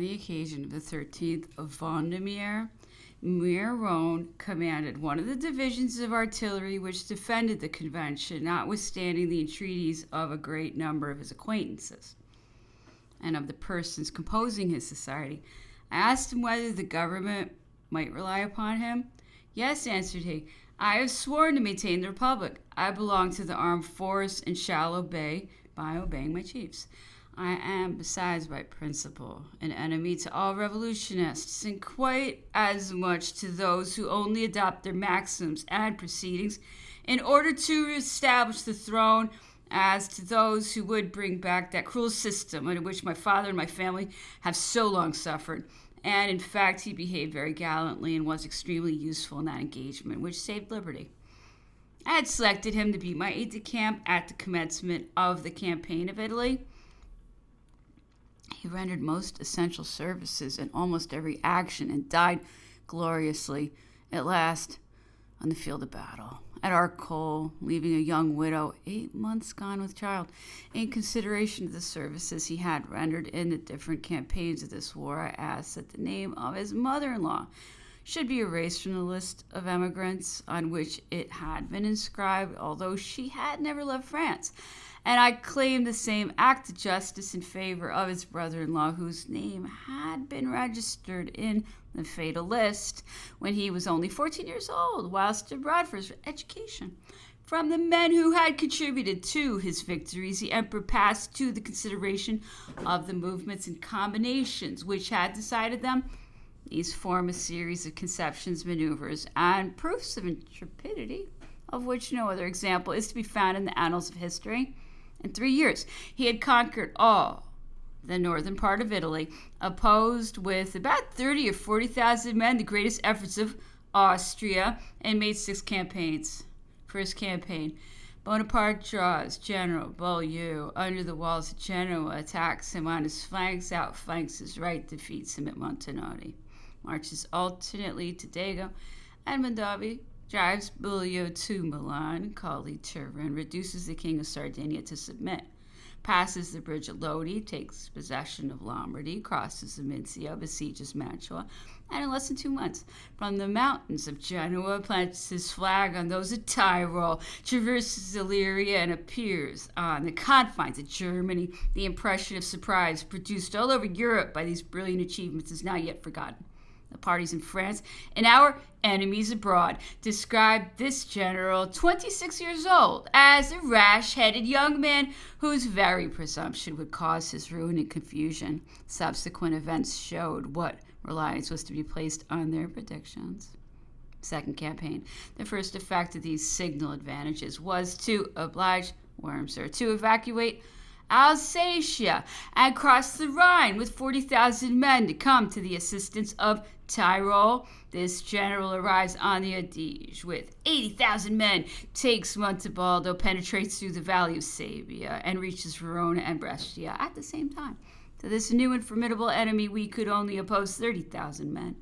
the occasion of the 13th of Vendemiaire, Miron commanded one of the divisions of artillery which defended the convention, notwithstanding the entreaties of a great number of his acquaintances and of the persons composing his society. I asked him whether the government might rely upon him. Yes, answered he, I have sworn to maintain the republic. I belong to the armed force and shall obey by obeying my chiefs. I am, besides by principle, an enemy to all revolutionists, and quite as much to those who only adopt their maxims and proceedings in order to establish the throne as to those who would bring back that cruel system under which my father and my family have so long suffered. And in fact, he behaved very gallantly and was extremely useful in that engagement, which saved liberty. I had selected him to be my aide-de-camp at the commencement of the campaign of Italy. He rendered most essential services in almost every action and died gloriously at last on the field of battle at Arcole, leaving a young widow 8 months gone with child. In consideration of the services he had rendered in the different campaigns of this war, I asked that the name of his mother-in-law should be erased from the list of emigrants on which it had been inscribed, although she had never left France. And I claimed the same act of justice in favor of his brother-in-law, whose name had been registered in the fatal list when he was only 14 years old, whilst abroad for his education. From the men who had contributed to his victories, the emperor passed to the consideration of the movements and combinations which had decided them. These form a series of conceptions, maneuvers, and proofs of intrepidity, of which no other example is to be found in the annals of history. In 3 years, he had conquered all the northern part of Italy, opposed with about 30 or 40,000 men the greatest efforts of Austria, and made 6 campaigns. First campaign, Bonaparte draws General Beaulieu under the walls of Genoa, attacks him on his flanks, outflanks his right, defeats him at Montanari, marches alternately to Dago and Mondovì, drives Beaulieu to Milan, Colli, Turin, reduces the king of Sardinia to submit, passes the bridge at Lodi, takes possession of Lombardy, crosses the Mincio, besieges Mantua, and in less than 2 months, from the mountains of Genoa, plants his flag on those of Tyrol, traverses Illyria, and appears on the confines of Germany. The impression of surprise produced all over Europe by these brilliant achievements is not yet forgotten. The parties in France and our enemies abroad described this general, 26 years old, as a rash-headed young man whose very presumption would cause his ruin and confusion. Subsequent events showed what reliance was to be placed on their predictions. Second campaign. The first effect of these signal advantages was to oblige Wurmser to evacuate Alsatia and cross the Rhine with 40,000 men to come to the assistance of Tyrol. This general arrives on the Adige with 80,000 men, takes Montebaldo, penetrates through the valley of Sabia, and reaches Verona and Brescia at the same time. To this new and formidable enemy we could only oppose 30,000 men,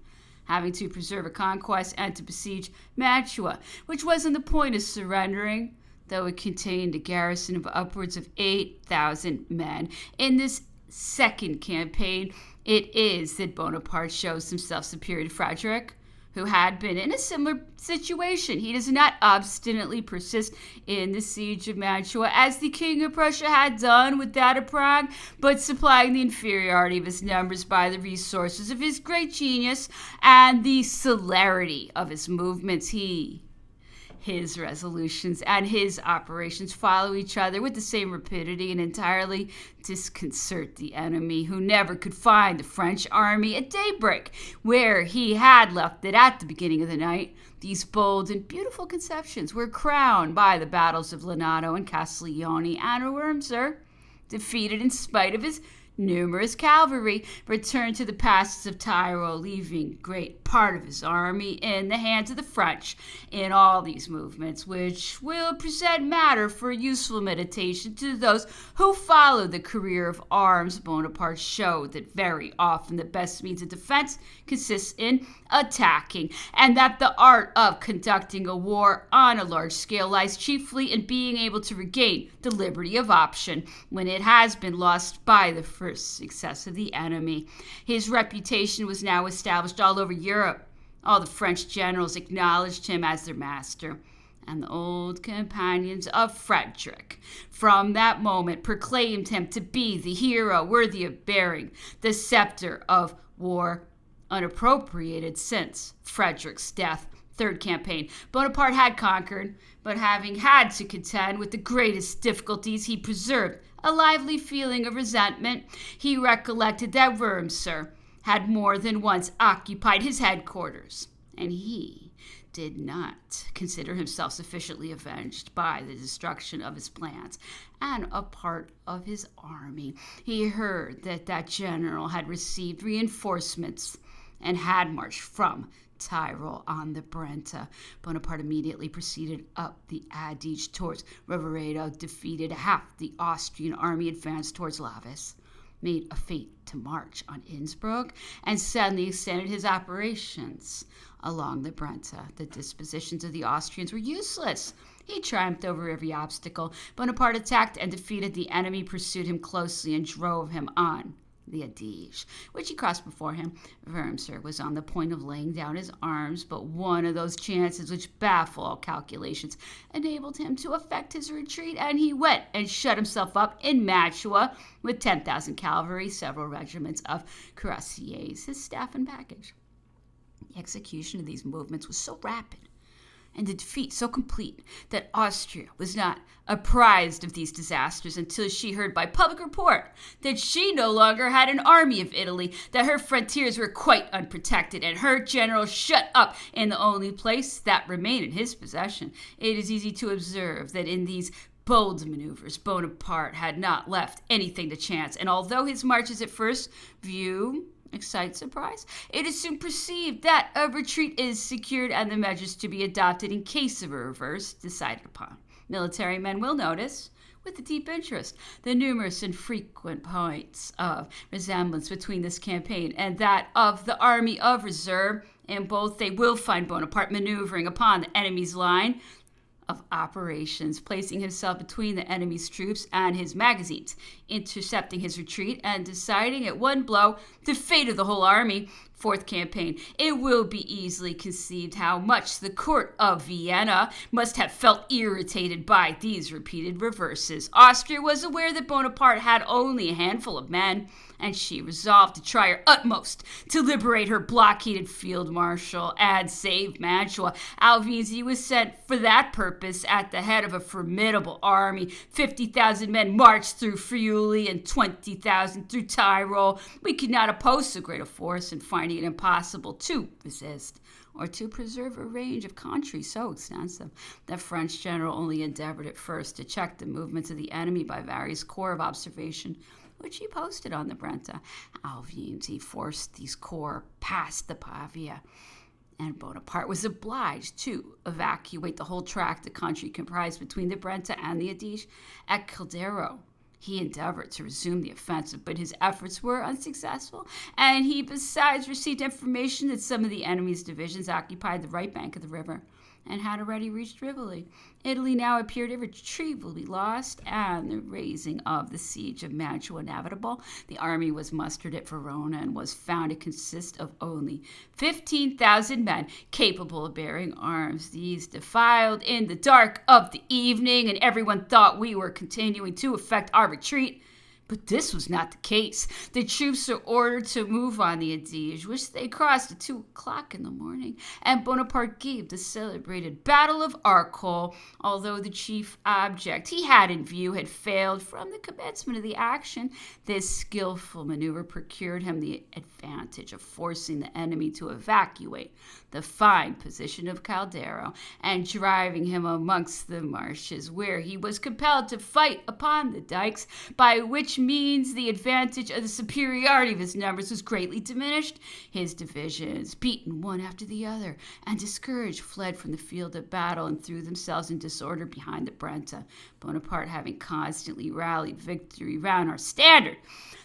having to preserve a conquest and to besiege Mantua, which was on the point of surrendering, though it contained a garrison of upwards of 8,000 men. In this second campaign, it is that Bonaparte shows himself superior to Frederick, who had been in a similar situation. He does not obstinately persist in the siege of Mantua, as the King of Prussia had done with that of Prague, but supplying the inferiority of his numbers by the resources of his great genius and the celerity of his movements. His resolutions and his operations follow each other with the same rapidity and entirely disconcert the enemy, who never could find the French army at daybreak, where he had left it at the beginning of the night. These bold and beautiful conceptions were crowned by the battles of Lonato and Castiglione, and Wurmser, defeated in spite of his numerous cavalry, returned to the passes of Tyrol, leaving great part of his army in the hands of the French. In all these movements, which will present matter for useful meditation to those who follow the career of arms, Bonaparte showed that very often the best means of defense consists in attacking, and that the art of conducting a war on a large scale lies chiefly in being able to regain the liberty of option when it has been lost by the first success of the enemy. His reputation was now established all over Europe. All the French generals acknowledged him as their master, and the old companions of Frederick from that moment proclaimed him to be the hero worthy of bearing the scepter of war, unappropriated since Frederick's death. Third campaign. Bonaparte had conquered, but having had to contend with the greatest difficulties, he preserved a lively feeling of resentment. He recollected that Wurmser had more than once occupied his headquarters, and he did not consider himself sufficiently avenged by the destruction of his plans and a part of his army. He heard that general had received reinforcements and had marched from Tyrol on the Brenta. Bonaparte immediately proceeded up the Adige towards Rovereto, defeated half the Austrian army, advanced towards Lavis, made a feint to march on Innsbruck, and suddenly extended his operations along the Brenta. The dispositions of the Austrians were useless. He triumphed over every obstacle. Bonaparte attacked and defeated the enemy, pursued him closely, and drove him on the Adige, which he crossed before him. Wurmser was on the point of laying down his arms, but one of those chances which baffle all calculations enabled him to effect his retreat, and he went and shut himself up in Mantua with 10,000 cavalry, several regiments of cuirassiers, his staff and baggage. The execution of these movements was so rapid and the defeat so complete that Austria was not apprised of these disasters until she heard by public report that she no longer had an army of Italy, that her frontiers were quite unprotected, and her general shut up in the only place that remained in his possession. It is easy to observe that in these bold maneuvers, Bonaparte had not left anything to chance, and although his marches at first view excite surprise, it is soon perceived that a retreat is secured and the measures to be adopted in case of a reverse decided upon. Military men will notice with a deep interest the numerous and frequent points of resemblance between this campaign and that of the army of reserve. In both they will find Bonaparte maneuvering upon the enemy's line of operations, placing himself between the enemy's troops and his magazines, intercepting his retreat and deciding at one blow the fate of the whole army. Fourth campaign. It will be easily conceived how much the court of Vienna must have felt irritated by these repeated reverses. Austria was aware that Bonaparte had only a handful of men, and she resolved to try her utmost to liberate her blockaded field marshal and save Mantua. Alvizi was sent for that purpose at the head of a formidable army. 50,000 men marched through Friuli and 20,000 through Tyrol. We could not oppose so great a force, and finding it impossible to resist or to preserve a range of country so extensive, the French general only endeavored at first to check the movements of the enemy by various corps of observation, which he posted on the Brenta. Alvizi forced these corps past the Pavia, and Bonaparte was obliged to evacuate the whole tract of country comprised between the Brenta and the Adige. At Caldero, he endeavored to resume the offensive, but his efforts were unsuccessful, and he besides received information that some of the enemy's divisions occupied the right bank of the river and had already reached Rivoli. Italy now appeared irretrievably lost, and the raising of the siege of Mantua inevitable. The army was mustered at Verona and was found to consist of only 15,000 men capable of bearing arms. These defiled in the dark of the evening, and everyone thought we were continuing to effect our retreat. But this was not the case. The troops were ordered to move on the Adige, which they crossed at 2 o'clock in the morning, and Bonaparte gave the celebrated Battle of Arcole. Although the chief object he had in view had failed from the commencement of the action, this skillful maneuver procured him the advantage of forcing the enemy to evacuate the fine position of Caldero and driving him amongst the marshes, where he was compelled to fight upon the dikes, by which means the advantage of the superiority of his numbers was greatly diminished. His divisions, beaten one after the other and discouraged, fled from the field of battle and threw themselves in disorder behind the Brenta. Bonaparte, having constantly rallied victory round our standard,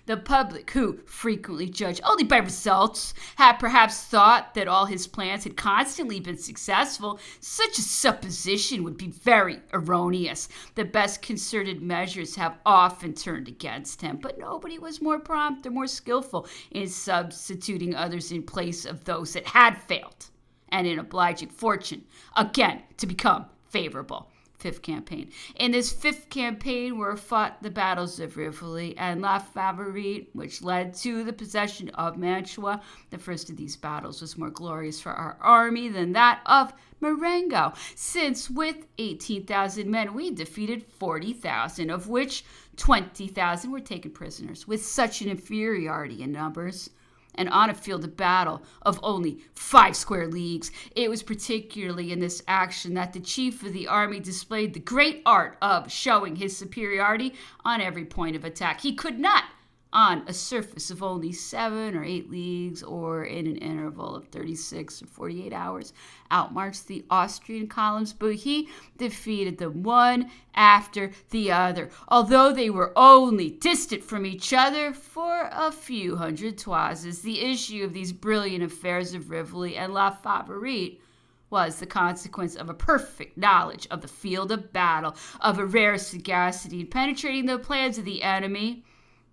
The public, who frequently judged only by results, had perhaps thought that all his plans had constantly been successful. Such a supposition would be very erroneous. The best concerted measures have often turned against him, but nobody was more prompt or more skillful in substituting others in place of those that had failed, and in obliging fortune again to become favorable. Fifth campaign. In this fifth campaign were fought the battles of Rivoli and La Favorite, which led to the possession of Mantua. The first of these battles was more glorious for our army than that of Marengo, since with 18,000 men we defeated 40,000, of which 20,000 were taken prisoners. With such an inferiority in numbers, and on a field of battle of only 5 square leagues, it was particularly in this action that the chief of the army displayed the great art of showing his superiority on every point of attack. He could not, on a surface of only 7 or 8 leagues, or in an interval of 36 or 48 hours, outmarched the Austrian columns, but he defeated them one after the other, although they were only distant from each other for a few hundred toises. The issue of these brilliant affairs of Rivoli and La Favorite was the consequence of a perfect knowledge of the field of battle, of a rare sagacity in penetrating the plans of the enemy,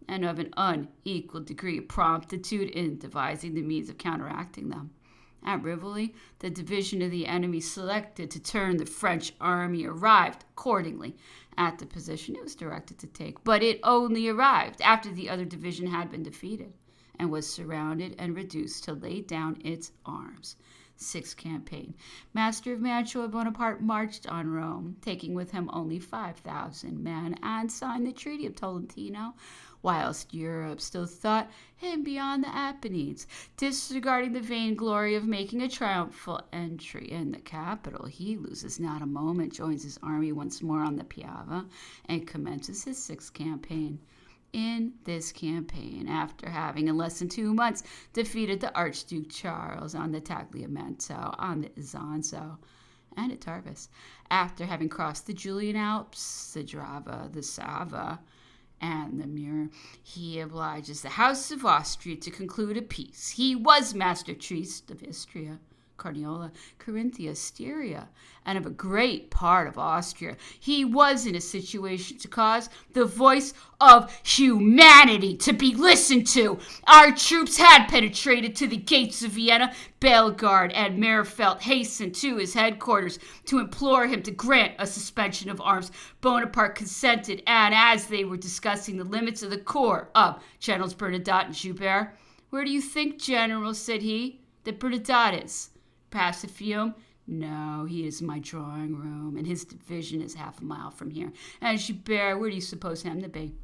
and of an unequal degree of promptitude in devising the means of counteracting them. At Rivoli, the division of the enemy selected to turn the French army arrived accordingly at the position it was directed to take, but it only arrived after the other division had been defeated and was surrounded and reduced to lay down its arms. Sixth campaign. Master of Mantua, Bonaparte marched on Rome, taking with him only 5,000 men, and signed the Treaty of Tolentino, whilst Europe still thought him beyond the Apennines. Disregarding the vainglory of making a triumphal entry in the capital, he loses not a moment, joins his army once more on the Piave, and commences his sixth campaign. In this campaign, after having in less than 2 months defeated the Archduke Charles on the Tagliamento, on the Isonzo, and at Tarvis, after having crossed the Julian Alps, the Drava, the Sava, and the Mur, he obliges the House of Austria to conclude a peace. He was master priest of Istria, Carniola, Carinthia, Styria, and of a great part of Austria. He was in a situation to cause the voice of humanity to be listened to. Our troops had penetrated to the gates of Vienna. Bellegarde and Merfeld hastened to his headquarters to implore him to grant a suspension of arms. Bonaparte consented, and as they were discussing the limits of the corps of Generals Bernadotte and Joubert, "Where do you think, General," said he, "that Bernadotte is? Perhaps at Fiume? No, he is in my drawing room, and his division is half a mile from here. And Joubert, where do you suppose him to be?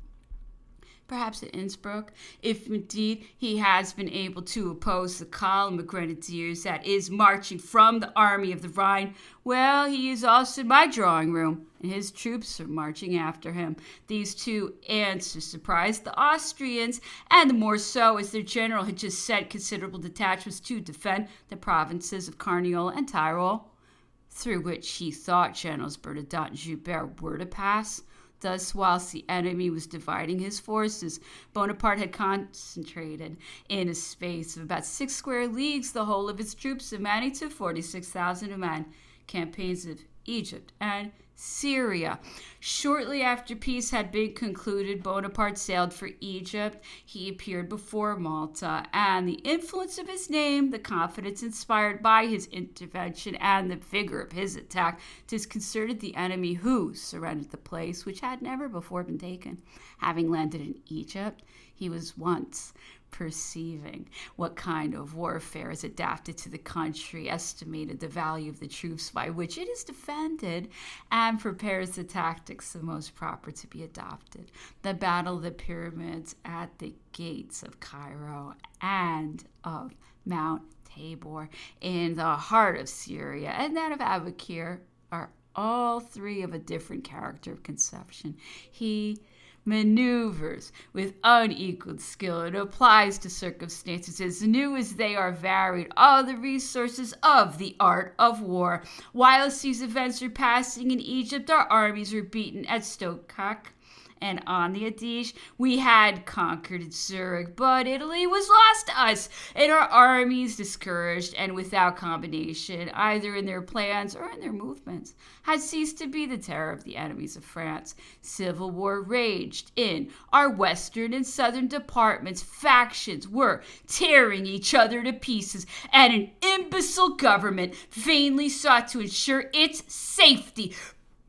Perhaps at Innsbruck, if indeed he has been able to oppose the column of grenadiers that is marching from the army of the Rhine. Well, he is also in my drawing room, and his troops are marching after him." These two answers surprised the Austrians, and the more so as their general had just sent considerable detachments to defend the provinces of Carniola and Tyrol, through which he thought Generals Bernadotte and Joubert were to pass. Thus, whilst the enemy was dividing his forces, Bonaparte had concentrated in a space of about 6 square leagues the whole of his troops, amounting to 46,000 men. Campaigns of Egypt and Syria. Shortly after peace had been concluded, Bonaparte sailed for Egypt. He appeared before Malta, and the influence of his name, the confidence inspired by his intervention, and the vigor of his attack disconcerted the enemy, who surrendered the place which had never before been taken. Having landed in Egypt, he was once perceiving what kind of warfare is adapted to the country, estimated the value of the troops by which it is defended, and prepares the tactics the most proper to be adopted. The battle of the pyramids at the gates of Cairo and of Mount Tabor in the heart of Syria, and that of Abukir, are all three of a different character of conception. He maneuvers with unequaled skill and applies to circumstances as new as they are varied all the resources of the art of war. Whilst these events are passing in Egypt, our armies were beaten at Stokak and on the Adige. We had conquered Zurich, but Italy was lost to us, and our armies, discouraged and without combination, either in their plans or in their movements, had ceased to be the terror of the enemies of France. Civil war raged in our western and southern departments. Factions were tearing each other to pieces, and an imbecile government vainly sought to ensure its safety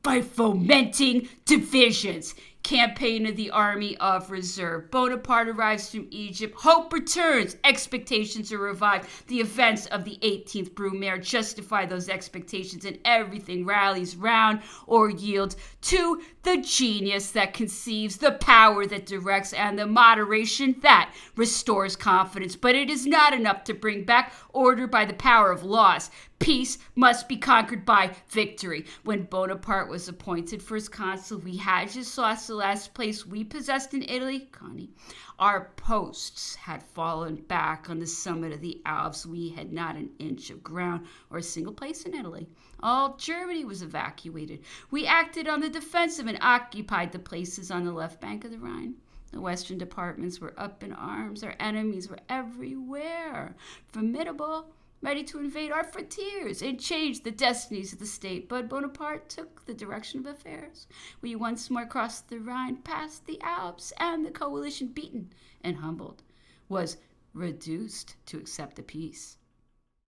by fomenting divisions. Campaign of the Army of Reserve. Bonaparte arrives from Egypt. Hope returns. Expectations are revived. The events of the 18th Brumaire justify those expectations, and everything rallies round or yields to the genius that conceives, the power that directs, and the moderation that restores confidence. But it is not enough to bring back order by the power of loss. Peace must be conquered by victory. When Bonaparte was appointed first consul, we had just lost the last place we possessed in Italy, Connie. Our posts had fallen back on the summit of the Alps. We had not an inch of ground or a single place in Italy. All Germany was evacuated. We acted on the defensive and occupied the places on the left bank of the Rhine. The western departments were up in arms. Our enemies were everywhere, formidable, ready to invade our frontiers and change the destinies of the state. But Bonaparte took the direction of affairs. We once more crossed the Rhine, past the Alps, and the coalition, beaten and humbled, was reduced to accept a peace.